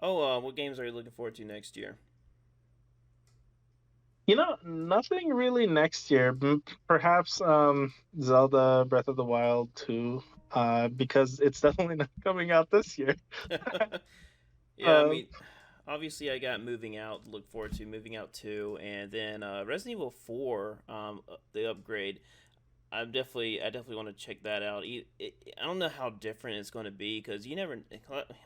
Oh, what games are you looking forward to next year? Nothing really next year. Perhaps Zelda Breath of the Wild 2, because it's definitely not coming out this year. Yeah, I Um, mean, obviously I got Moving Out to look forward to, Moving Out 2, and then Resident Evil 4, the upgrade. I definitely want to check that out. I don't know how different it's going to be because you never.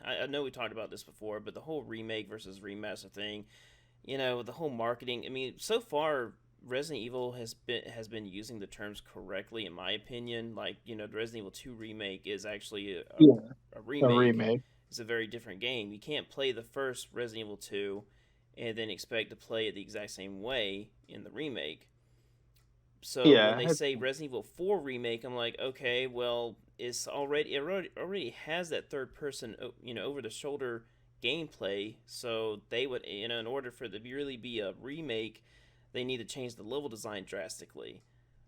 I know we talked about this before, but the whole remake versus remaster thing, the whole marketing. I mean, so far Resident Evil has been using the terms correctly, in my opinion. Like, the Resident Evil 2 remake is actually yeah, a a remake. remake. It's a very different game. You can't play the first Resident Evil 2 and then expect to play it the exact same way in the remake. So when Yeah, they say Resident Evil 4 remake, I'm like, okay, well, it already has that third person, over the shoulder gameplay. So they would, in order for it to really be a remake, they need to change the level design drastically.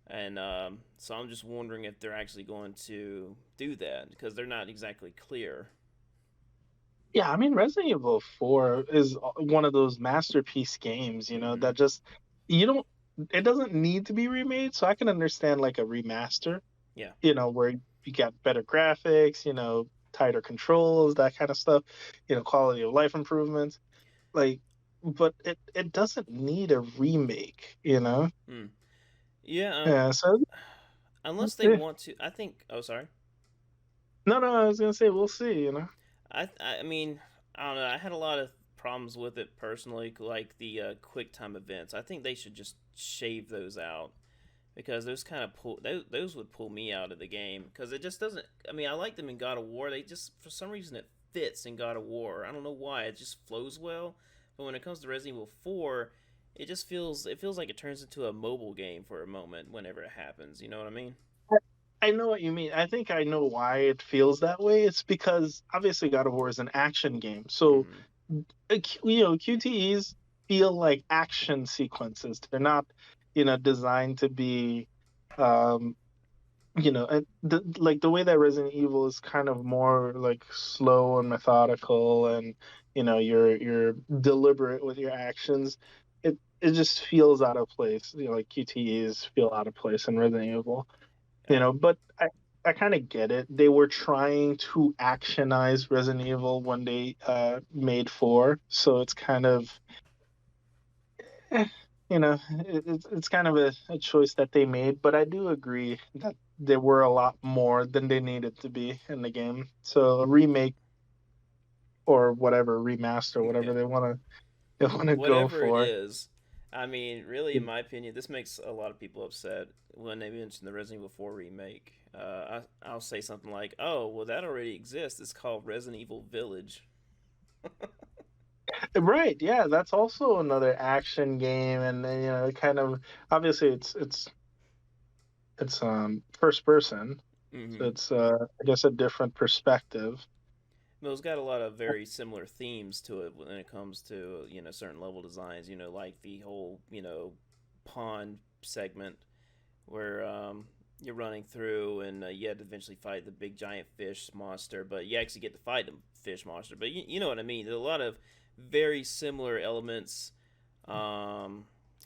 And so I'm just wondering if they're actually going to do that because they're not exactly clear. yeah. I mean, Resident Evil 4 is one of those masterpiece games. Mm-hmm. That just you don't. It doesn't need to be remade, so I can understand like a remaster. Yeah. Where you get better graphics, tighter controls, that kind of stuff. Quality of life improvements. Like, but it doesn't need a remake. Hmm. Yeah. Yeah, so Unless they eh. want to, I think. Oh, sorry. No, I was gonna say we'll see. I mean, I don't know. I had a lot of problems with it personally, like the quick time events. I think they should just shave those out because those would pull me out of the game because it just doesn't. I mean, I like them in God of War. They just for some reason it fits in God of War. I don't know why. It just flows well. But when it comes to Resident Evil 4, it feels like it turns into a mobile game for a moment whenever it happens. You know what I mean? I I know what you mean. I think I know why it feels that way. It's because obviously God of War is an action game, so Mm-hmm. QTEs feel like action sequences. They're not, designed to be, um, like the way that Resident Evil is kind of more like slow and methodical, and you're deliberate with your actions. It just feels out of place. Like QTEs feel out of place in Resident Evil. But I kind of get it. They were trying to actionize Resident Evil when they made 4, so it's kind of eh, it's kind of a choice that they made. But I do agree that there were a lot more than they needed to be in the game. So a remake or whatever, remaster, whatever Yeah. they want to go Whatever it for. is. I mean, really, in my opinion, this makes a lot of people upset when they mention the Resident Evil 4 remake. I'll say something like, "Oh, well, that already exists. It's called Resident Evil Village." Right, yeah, that's also another action game, and it kind of obviously it's first person, so Mm-hmm. it's I guess a different perspective. But it's got a lot of very similar themes to it when it comes to certain level designs. Like the whole pond segment where you're running through and you had to eventually fight the big giant fish monster, but you actually get to fight the fish monster. But you know what I mean. There's a lot of very similar elements.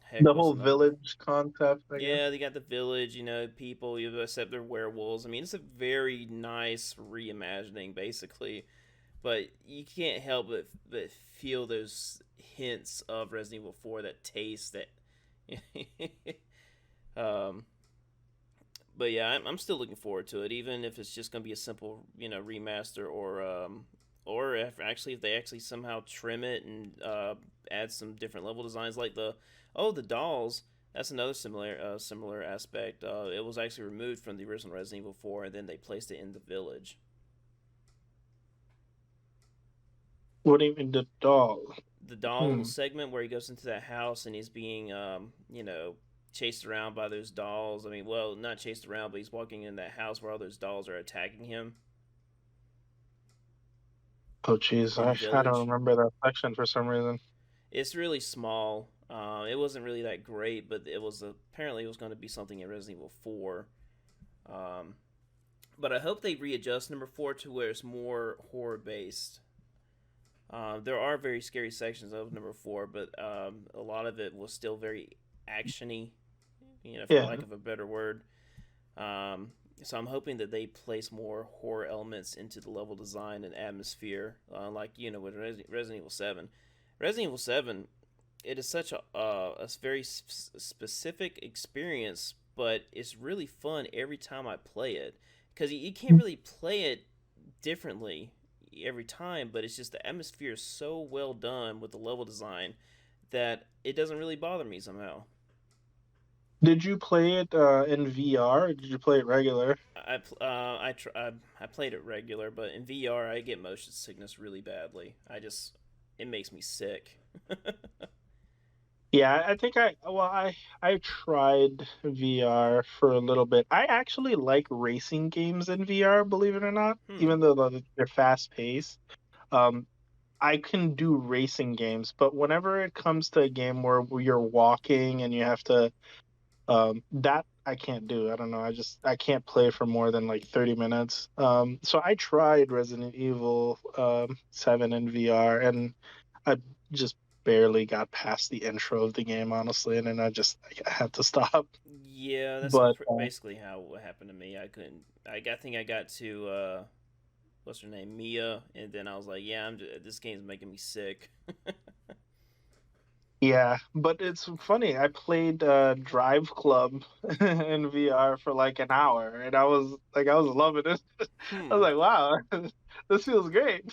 Heck, The what's whole another one? village concept, I guess. Yeah, they got the village, people, except they're werewolves. I mean, it's a very nice reimagining, basically. But you can't help but feel those hints of Resident Evil 4, that taste, that. um, but yeah, I'm still looking forward to it, even if it's just gonna be a simple, remaster, or if they actually somehow trim it and add some different level designs, like the dolls. That's another similar aspect. It was actually removed from the original Resident Evil 4, and then they placed it in the village. What do you mean the doll? The doll Hmm. segment where he goes into that house and he's being, chased around by those dolls. I mean, well, not chased around, but he's walking in that house where all those dolls are attacking him Oh, geez, in the I don't village. remember that section for some reason. It's really small. It wasn't really that great, but apparently it was going to be something in Resident Evil 4. Um, but I hope they readjust number 4 to where it's more horror based. There are very scary sections of number four, but a lot of it was still very actiony, for Yeah. lack of a better word. Um, so I'm hoping that they place more horror elements into the level design and atmosphere, like with Resident Evil Seven. Resident Evil Seven, it is such a very specific experience, but it's really fun every time I play it because you can't really play it differently every time, but it's just the atmosphere is so well done with the level design that it doesn't really bother me somehow. Did you play it in VR? Or did you play it regular? I played it regular, but in VR I get motion sickness really badly. It makes me sick. Yeah, I think I tried VR for a little bit. I actually like racing games in VR, believe it or not, Hmm. even though they're fast paced. Um, I can do racing games, but whenever it comes to a game where you're walking and you have to that I can't do. I don't know. I can't play for more than like 30 minutes. So I tried Resident Evil 7 in VR and I just barely got past the intro of the game, honestly, and then I had to stop. Yeah, that's But basically how what happened to me. I couldn't. I think I got to what's her name, Mia, and then I was like, yeah, this game's making me sick. yeah, but it's funny. I played Drive Club in VR for like an hour, and I was loving it. I was Hmm. like, wow, this feels great.